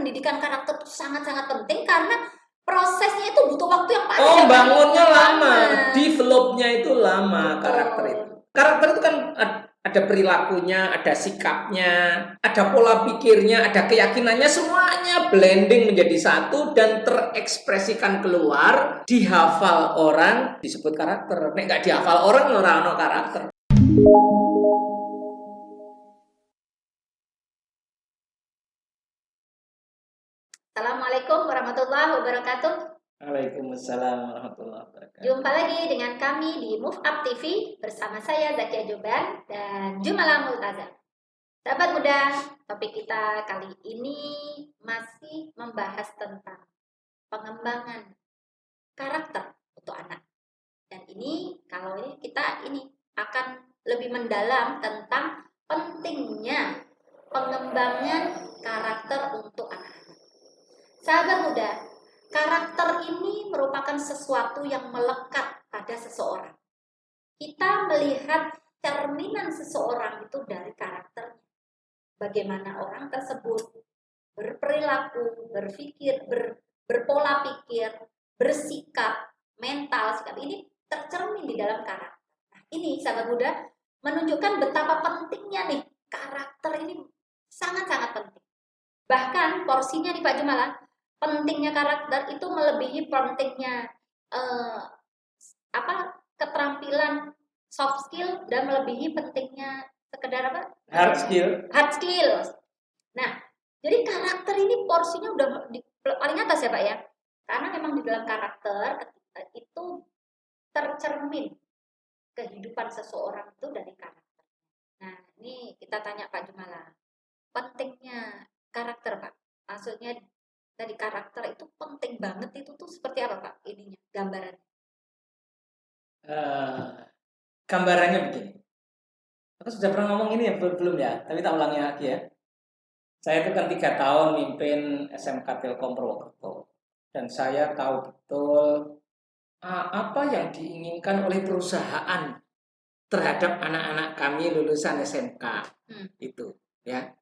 pendidikan karakter itu sangat-sangat penting karena prosesnya itu butuh waktu yang panjang. Oh, bangunnya lama, developnya itu lama. Betul. Karakter itu kan ada perilakunya, ada sikapnya, ada pola pikirnya, ada keyakinannya, semuanya blending menjadi satu dan terekspresikan keluar, dihafal orang, disebut karakter. Nek nggak dihafal orang, ora ono karakter. Assalamualaikum warahmatullahi wabarakatuh. Waalaikumsalam warahmatullahi wabarakatuh. Jumpa lagi dengan kami di Move Up TV bersama saya Zakia Joban dan Jumala Multaza. Sahabat muda, topik kita kali ini masih membahas tentang pengembangan karakter untuk anak. Dan ini kalau ini kita akan lebih mendalam tentang pentingnya pengembangan karakter untuk anak-anak. Sahabat muda, karakter ini merupakan sesuatu yang melekat pada seseorang. Kita melihat cerminan seseorang itu dari karakternya. Bagaimana orang tersebut berperilaku, berpikir, berpola pikir, bersikap, mental, sikap ini tercermin di dalam karakter. Nah, ini sahabat muda menunjukkan betapa pentingnya nih karakter ini sangat-sangat penting. Bahkan porsinya nih Pak Jumala, pentingnya karakter itu melebihi pentingnya keterampilan soft skill dan melebihi pentingnya sekedar hard skill. Nah, jadi karakter ini porsinya udah paling atas ya Pak ya, karena memang di dalam karakter itu tercermin kehidupan seseorang itu dari karakter. Nah, ini kita tanya Pak Jumala, pentingnya karakter Pak, maksudnya dari karakter itu penting banget itu tuh seperti apa Pak ininya gambarannya? Gambarannya begini. Aku sudah pernah ngomong ini ya belum ya, tapi tak ulangi lagi ya. Saya itu kan 3 tahun mimpin SMK Telkom Purwokerto dan saya tahu betul apa yang diinginkan oleh perusahaan terhadap anak-anak kami lulusan SMK itu ya.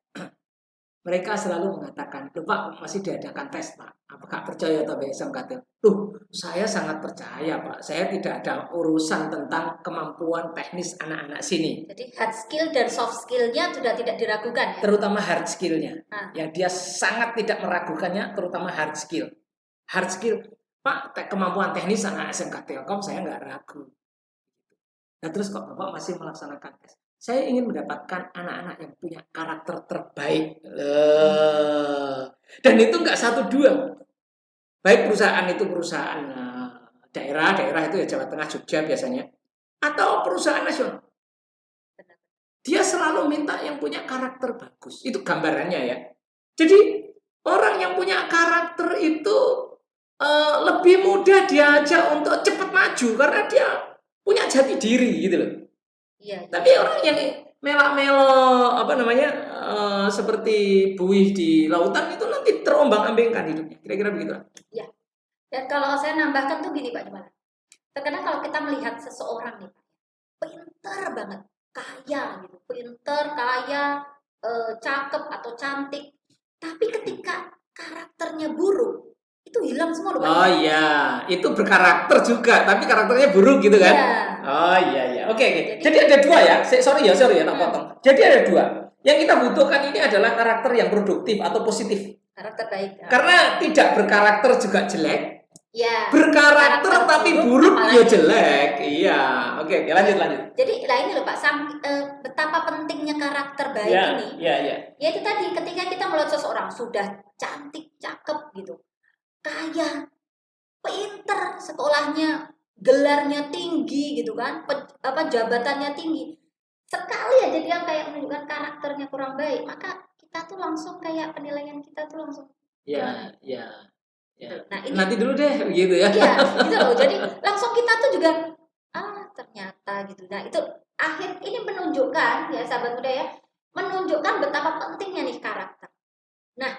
Mereka selalu mengatakan, loh Pak, masih diadakan tes Pak, apakah percaya atau SMK? Loh, saya sangat percaya Pak, saya tidak ada urusan tentang kemampuan teknis anak-anak sini. Jadi hard skill dan soft skillnya sudah tidak diragukan ya? Terutama hard skillnya, yang dia sangat tidak meragukannya, terutama hard skill. Hard skill, Pak, kemampuan teknis anak SMK Telkom saya nggak ragu. Nah terus kok Bapak masih melaksanakan tes? Saya ingin mendapatkan anak-anak yang punya karakter terbaik. Dan itu nggak 1-2. Baik perusahaan itu perusahaan daerah itu ya Jawa Tengah, Jogja biasanya. Atau perusahaan nasional. Dia selalu minta yang punya karakter bagus. Itu gambarannya ya. Jadi orang yang punya karakter itu lebih mudah diajak untuk cepat maju. Karena dia punya jati diri gitu loh. Iya. Tapi orang yang melak-melo seperti buih di lautan itu nanti terombang-ambingkan hidupnya. Kira-kira begitu. Iya. Dan kalau saya nambahkan tuh gini Pak Jumala. Terkadang kalau kita melihat seseorang nih, pintar banget, kaya gitu, pintar, kaya, cakep atau cantik, tapi ketika karakternya buruk, itu hilang semua loh Pak. Oh iya, itu berkarakter juga, tapi karakternya buruk gitu kan? Iya. Oh iya. Oke. Jadi ada 2 ya. Sorry ya, tak potong. Jadi ada 2. Yang kita butuhkan ini adalah karakter yang produktif atau positif. Karakter baik. Karena tidak berkarakter juga jelek. Ya. Berkarakter tapi buruk ya jelek. Iya. Oke, lanjut. Jadi ini loh Pak, betapa pentingnya karakter baik ini. Iya. Ya itu tadi, ketika kita melihat seseorang sudah cantik, cakep gitu, kaya, pinter, sekolahnya, gelarnya tinggi gitu kan, jabatannya tinggi. Sekali aja dia kayak menunjukkan karakternya kurang baik, maka kita tuh langsung kayak penilaian kita tuh langsung. Iya. Nah, ini, nanti dulu deh gitu ya. Iya, gitu loh. Jadi langsung kita tuh juga ternyata gitu. Nah, itu akhir ini menunjukkan ya sahabat muda ya, menunjukkan betapa pentingnya nih karakter. Nah,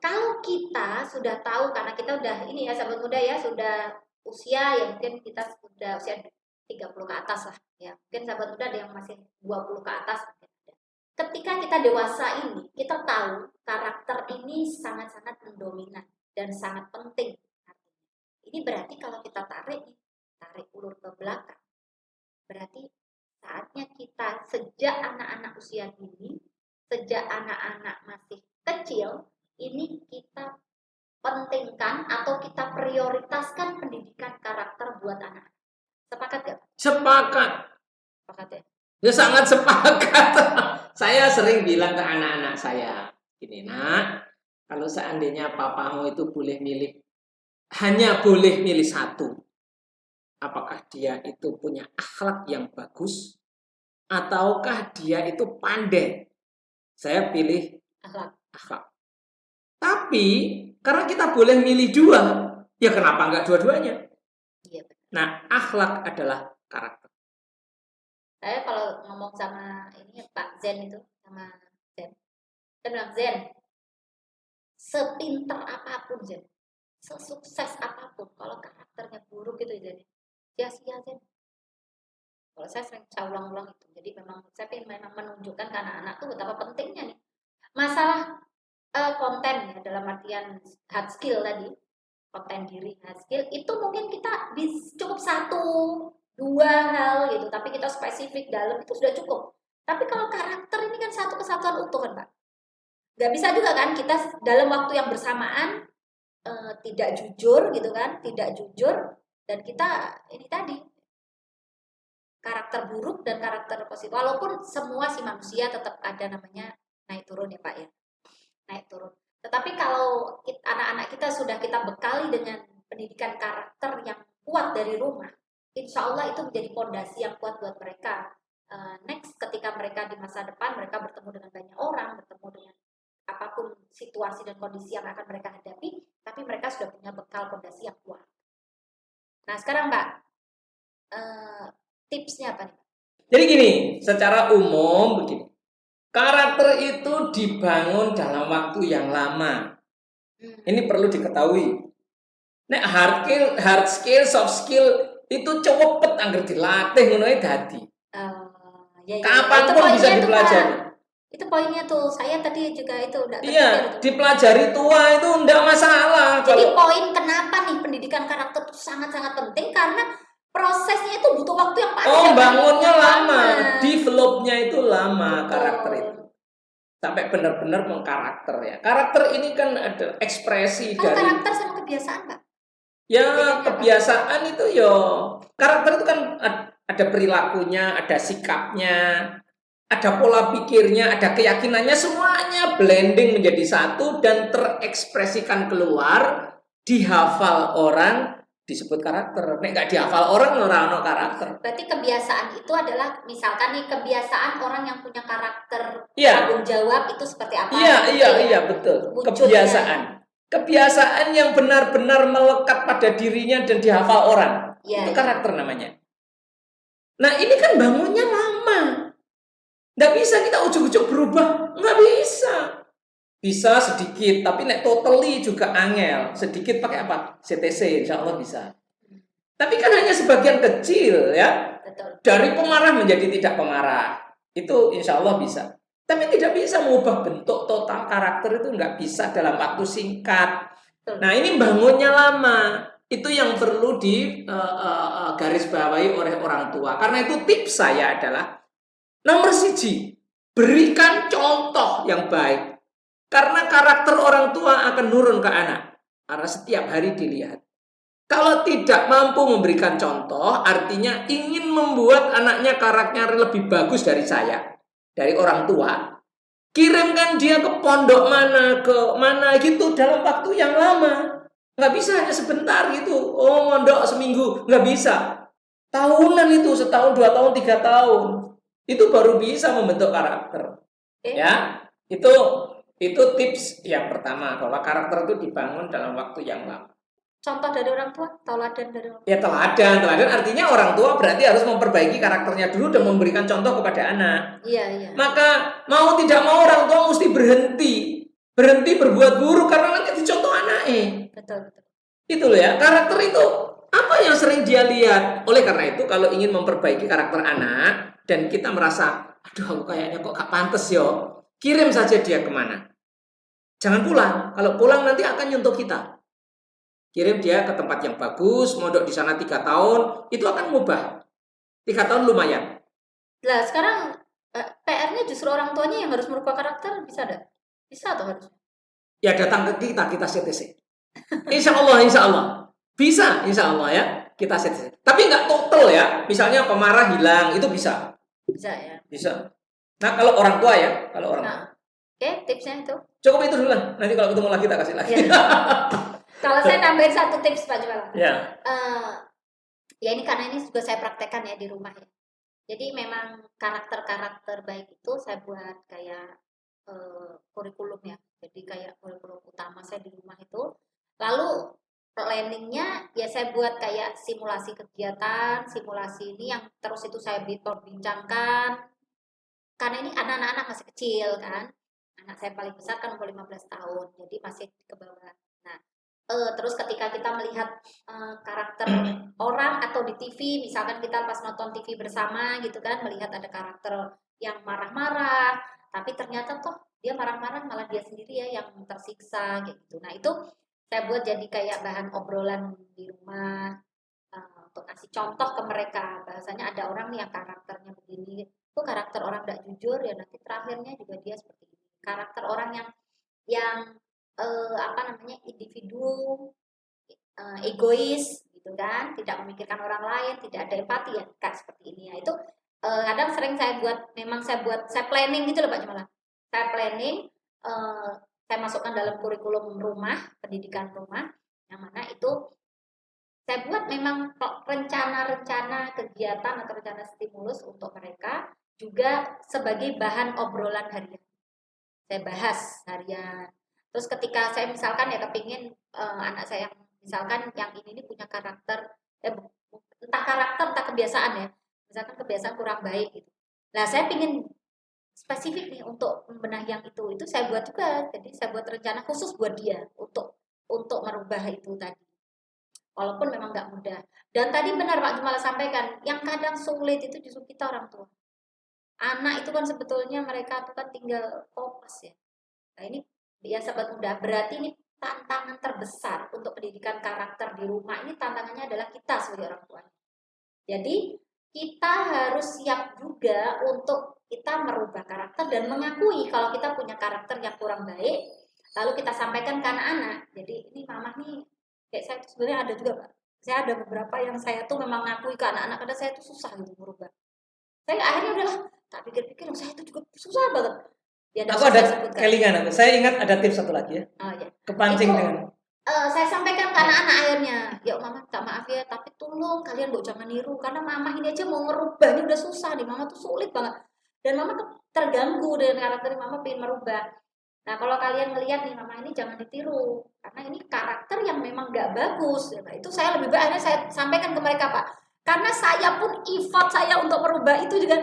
kalau kita sudah tahu karena kita udah ini ya sahabat muda ya, sudah usia ya mungkin kita sudah usia 30 ke atas lah ya. Mungkin sahabat muda ada yang masih 20 ke atas. Ketika kita dewasa ini, kita tahu karakter ini sangat-sangat mendominan dan sangat penting. Ini berarti kalau kita tarik ulur ke belakang, berarti saatnya kita sejak anak-anak usia dini, sejak anak-anak masih kecil, ini kita pentingkan atau kita prioritaskan pendidikan karakter buat anak. Sepakat gak? Sepakat. Sepakat ya? Ya sangat sepakat. Saya sering bilang ke anak-anak saya, gini nak, kalau seandainya papamu itu hanya boleh milih satu, apakah dia itu punya akhlak yang bagus, ataukah dia itu pandai? Saya pilih akhlak. Tapi karena kita boleh milih dua, ya kenapa enggak dua-duanya? Iya. Nah, akhlak adalah karakter. Saya kalau ngomong sama ini Pak Zen itu, sama Zen, saya bilang Zen, sepinter apapun Zen, sesukses apapun, kalau karakternya buruk gitu Zen, sia-sia Zen. Kalau saya sering ulang-ulang itu, jadi memang saya ingin memang menunjukkan ke anak-anak tuh betapa pentingnya nih masalah konten ya, dalam artian hard skill tadi, konten diri hard skill itu mungkin kita cukup 1-2 hal gitu, tapi kita spesifik dalam itu sudah cukup. Tapi kalau karakter ini kan satu kesatuan utuh kan Pak, nggak bisa juga kan kita dalam waktu yang bersamaan tidak jujur gitu kan, tidak jujur, dan kita ini tadi karakter buruk dan karakter positif, walaupun semua si manusia tetap ada namanya naik turun ya Pak ya, naik turun. Tetapi kalau anak-anak kita sudah kita bekali dengan pendidikan karakter yang kuat dari rumah, insya Allah itu menjadi fondasi yang kuat buat mereka. Next, ketika mereka di masa depan, mereka bertemu dengan banyak orang, bertemu dengan apapun situasi dan kondisi yang akan mereka hadapi, tapi mereka sudah punya bekal fondasi yang kuat. Nah sekarang Mbak, tipsnya apa nih? Jadi gini, secara umum begini. Karakter itu dibangun dalam waktu yang lama. Ini perlu diketahui. Nek hard skill, soft skill itu cepet anggar dilatih ngono dadi. Ya. Kapanpun bisa dipelajari. Itu poinnya tuh. Saya tadi juga itu udah. Iya, dipelajari tua itu enggak masalah. Jadi poin kenapa nih pendidikan karakter itu sangat-sangat penting, karena prosesnya itu butuh waktu yang panjang. Oh, bangunnya lama, developnya itu lama. Betul. Karakter itu sampai benar-benar mengkarakter ya. Karakter ini kan ada ekspresi dari karakter sama kebiasaan, Pak. Ya, kebiasaan itu yo. Karakter itu kan ada perilakunya, ada sikapnya, ada pola pikirnya, ada keyakinannya, semuanya blending menjadi satu dan terekspresikan keluar, dihafal orang, disebut karakter. Nek nggak dihafal orang, ora ono karakter. Berarti kebiasaan itu adalah, misalkan nih kebiasaan orang yang punya karakter tanggung jawab itu seperti apa? Iya, betul. Kebiasaan. Kebiasaan yang benar-benar melekat pada dirinya dan dihafal orang. Itu karakter namanya. Nah, ini kan bangunnya lama. Nggak bisa kita ujuk-ujuk berubah. Nggak bisa. Bisa sedikit, tapi nek totally juga angel. Sedikit pakai apa? CTC, insya Allah bisa. Tapi kan hanya sebagian kecil ya. Betul. Dari pemarah menjadi tidak pemarah. Itu insya Allah bisa. Tapi tidak bisa mengubah bentuk total karakter, itu nggak bisa dalam waktu singkat. Nah, ini bangunnya lama. Itu yang perlu digarisbawahi oleh orang tua. Karena itu tips saya adalah nomor 1, berikan contoh yang baik. Karena karakter orang tua akan nurun ke anak. Karena setiap hari dilihat. Kalau tidak mampu memberikan contoh, artinya ingin membuat anaknya karakternya lebih bagus dari saya, dari orang tua, kirimkan dia ke pondok mana gitu dalam waktu yang lama. Nggak bisa hanya sebentar gitu. Oh, mondok seminggu, nggak bisa. Tahunan itu, 1 tahun, 2 tahun, 3 tahun. Itu baru bisa membentuk karakter. Ya, itu tips yang pertama, bahwa karakter itu dibangun dalam waktu yang lama. Contoh dari orang tua, teladan dari orang tua. Ya, teladan artinya orang tua berarti harus memperbaiki karakternya dulu dan memberikan contoh kepada anak. Iya. Maka mau tidak mau orang tua mesti berhenti berbuat buruk karena nanti dicontoh anaknya. Betul. Itu loh ya, karakter itu apa yang sering dia lihat. Oleh karena itu kalau ingin memperbaiki karakter anak dan kita merasa, aduh aku kayaknya kok gak pantas yo, kirim saja dia kemana? Jangan pulang. Kalau pulang nanti akan nyentuh kita. Kirim dia ke tempat yang bagus, mondok di sana 3 tahun, itu akan mubah. 3 tahun lumayan. Lah sekarang PR-nya justru orang tuanya yang harus merubah karakter, bisa ada? Bisa atau harus? Ya datang ke kita CTC. Insya Allah. Bisa, insya Allah ya. Kita CTC. Tapi nggak total ya. Misalnya pemarah hilang, itu bisa. Bisa ya. Bisa. Nah kalau orang tua ya, Oke, tipsnya itu. Cukup itu dulu lah. Nanti kalau ketemu lagi kita kasih lagi. Ya. Kalau saya tambahin satu tips Pak Jumal. Ya. Ya ini karena ini juga saya praktekkan ya di rumah ya. Jadi memang karakter-karakter baik itu saya buat kayak kurikulum ya. Jadi kayak kurikulum utama saya di rumah itu. Lalu planningnya ya saya buat kayak simulasi kegiatan, simulasi ini yang terus itu saya perbincangkan. Karena ini anak-anak masih kecil kan. Anak saya paling besar kan umur 15 tahun, jadi masih ke bawah. Nah, terus ketika kita melihat karakter orang atau di TV, misalkan kita pas nonton TV bersama gitu kan, melihat ada karakter yang marah-marah, tapi ternyata toh dia marah-marah malah dia sendiri ya yang tersiksa gitu. Nah itu saya buat jadi kayak bahan obrolan di rumah untuk kasih contoh ke mereka. Bahasanya ada orang nih yang karakternya begini, itu karakter orang tidak jujur ya nanti terakhirnya juga dia seperti ini. Karakter orang yang individu egois gitu kan, tidak memikirkan orang lain, tidak ada empati ya kayak seperti ini ya. Itu kadang sering saya planning gitu loh Pak Jumala. Saya planning saya masukkan dalam kurikulum rumah, pendidikan rumah, yang mana itu saya buat memang rencana-rencana kegiatan atau rencana stimulus untuk mereka juga sebagai bahan obrolan harian. Saya bahas harian. Terus ketika saya misalkan ya kepingin anak saya yang misalkan yang ini punya karakter, entah karakter entah kebiasaan ya, misalkan kebiasaan kurang baik gitu. Nah saya pingin spesifik nih untuk membenahi yang itu saya buat juga. Jadi saya buat rencana khusus buat dia untuk merubah itu tadi. Walaupun memang nggak mudah. Dan tadi benar Pak Jumal sampaikan, yang kadang sulit itu justru kita orang tua. Anak itu kan sebetulnya mereka itu kan tinggal fokus ya. Nah ini ya sahabat muda, berarti ini tantangan terbesar untuk pendidikan karakter di rumah. Ini tantangannya adalah kita sebagai orang tua. Jadi kita harus siap juga untuk kita merubah karakter dan mengakui kalau kita punya karakter yang kurang baik. Lalu kita sampaikan ke anak-anak. Jadi ini mama nih, kayak saya tuh sebenarnya ada juga Pak. Saya ada beberapa yang saya tuh memang ngakui ke anak-anak karena saya tuh susah gitu merubah. Saya akhirnya udahlah, tak pikir-pikir saya itu juga susah banget. Ya, aku ada kelingan. Saya ingat ada tips satu lagi ya. Oh, ya. Kepancing itu, dengan. Saya sampaikan ke anak-anak akhirnya, ya mama tak maaf ya, tapi tolong kalian jangan niru karena mama ini aja mau ngerubah ini udah susah nih, mama tuh sulit banget. Dan mama tuh terganggu dengan karakter mama pengen merubah. Nah kalau kalian melihat nih mama ini jangan ditiru karena ini karakter yang memang gak bagus. Nah, itu saya lebih baik akhirnya saya sampaikan ke mereka Pak. Karena saya pun effort saya untuk merubah itu juga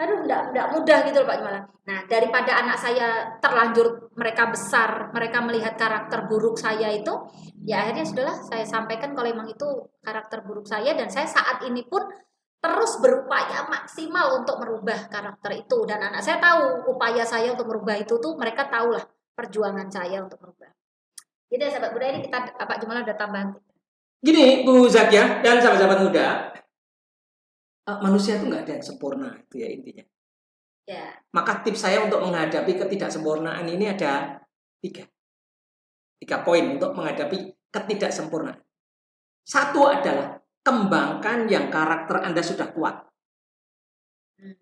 enggak mudah gitu loh Pak Jumala. Nah, daripada anak saya terlanjur mereka besar, mereka melihat karakter buruk saya itu, ya akhirnya sudahlah saya sampaikan kalau memang itu karakter buruk saya dan saya saat ini pun terus berupaya maksimal untuk merubah karakter itu dan anak saya tahu upaya saya untuk merubah itu tuh mereka tahulah perjuangan saya untuk merubah. Jadi sahabat muda ini kita Pak Jumala ada tambahan. Gini Bu Zakia dan sahabat-sahabat muda, manusia itu nggak ada yang sempurna itu ya intinya. Ya. Maka tips saya untuk menghadapi ketidaksempurnaan ini ada 3 poin untuk menghadapi ketidaksempurnaan. Satu adalah kembangkan yang karakter Anda sudah kuat.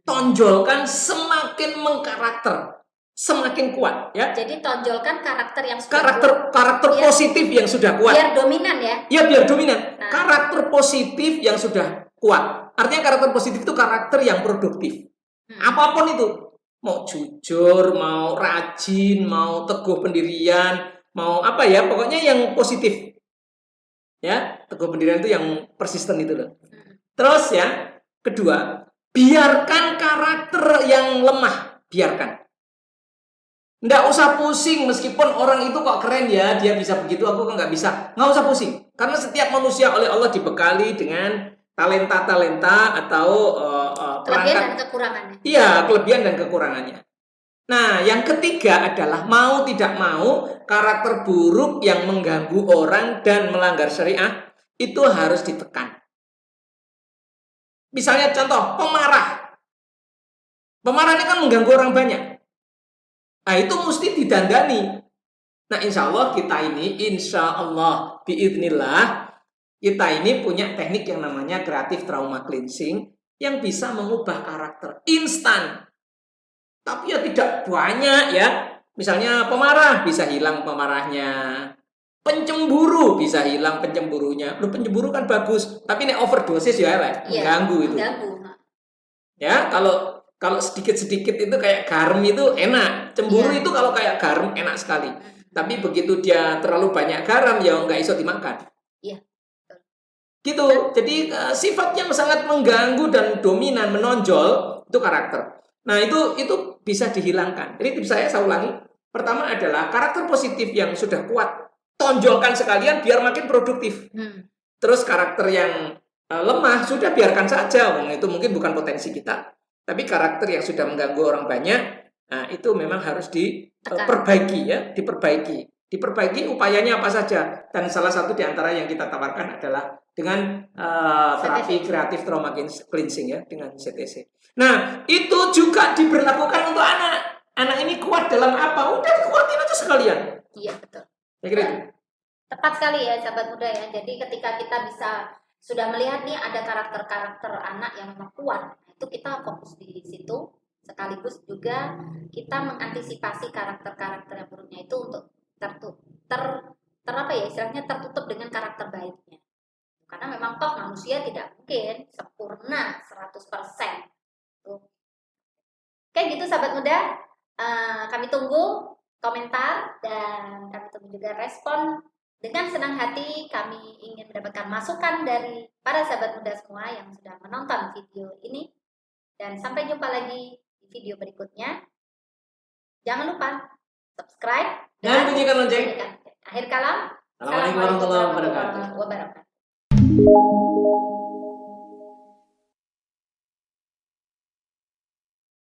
Tonjolkan semakin mengkarakter, semakin kuat ya. Jadi tonjolkan karakter yang sudah karakter positif yang sudah kuat. Biar dominan ya. Iya, biar dominan. Nah. Karakter positif yang sudah kuat. Artinya karakter positif itu karakter yang produktif. Apapun itu. Mau jujur, mau rajin, mau teguh pendirian, mau apa ya, pokoknya yang positif. Ya, teguh pendirian itu yang persisten itu loh. Terus ya, kedua, biarkan karakter yang lemah, biarkan. Nggak usah pusing meskipun orang itu kok keren ya, dia bisa begitu, aku kok nggak bisa. Nggak usah pusing. Karena setiap manusia oleh Allah dibekali dengan talenta-talenta atau kelebihan dan kekurangannya. Iya, kelebihan dan kekurangannya. Nah, yang ketiga adalah mau tidak mau karakter buruk yang mengganggu orang dan melanggar syariah itu harus ditekan. Misalnya contoh, pemarah. Pemarah ini kan mengganggu orang banyak. Nah, itu mesti didandani. Nah, insya Allah biidnillah, kita ini punya teknik yang namanya kreatif trauma cleansing yang bisa mengubah karakter instan. Tapi ya tidak banyak ya. Misalnya pemarah bisa hilang pemarahnya. Pencemburu bisa hilang pencemburunya. Lu pencemburu kan bagus, tapi ini overdosis ya, mengganggu itu. Ya, kalau sedikit-sedikit itu kayak garam itu enak. Cemburu itu kalau kayak garam enak sekali. Tapi begitu dia terlalu banyak garam ya nggak iso dimakan. Iya. Gitu. Jadi sifat yang sangat mengganggu dan dominan menonjol itu karakter. Nah, itu bisa dihilangkan. Jadi tips saya ulangi. Pertama adalah karakter positif yang sudah kuat, tonjolkan sekalian biar makin produktif. Terus karakter yang lemah sudah biarkan saja, itu mungkin bukan potensi kita. Tapi karakter yang sudah mengganggu orang banyak, nah itu memang harus diperbaiki ya, diperbaiki upayanya apa saja. Dan salah satu di antara yang kita tawarkan adalah dengan terapi kreatif trauma cleansing ya, dengan CTC. Nah, itu juga diberlakukan untuk anak. Anak ini kuat dalam apa? Udah dikuatin aja sekalian. Iya, betul. Ya, kira itu. Tepat sekali ya sahabat muda ya. Jadi ketika kita sudah melihat nih ada karakter-karakter anak yang memang kuat, itu kita fokus di situ. Sekaligus juga kita mengantisipasi karakter-karakter yang buruknya itu untuk tertutup dengan karakter baiknya. Karena memang toh manusia tidak mungkin sempurna 100%. Oke gitu sahabat muda. Kami tunggu komentar dan kami tunggu juga respon. Dengan senang hati kami ingin mendapatkan masukan dari para sahabat muda semua yang sudah menonton video ini. Dan sampai jumpa lagi di video berikutnya. Jangan lupa subscribe dan bunyikan lonceng. Akhir kalam. Assalamualaikum warahmatullahi wabarakatuh.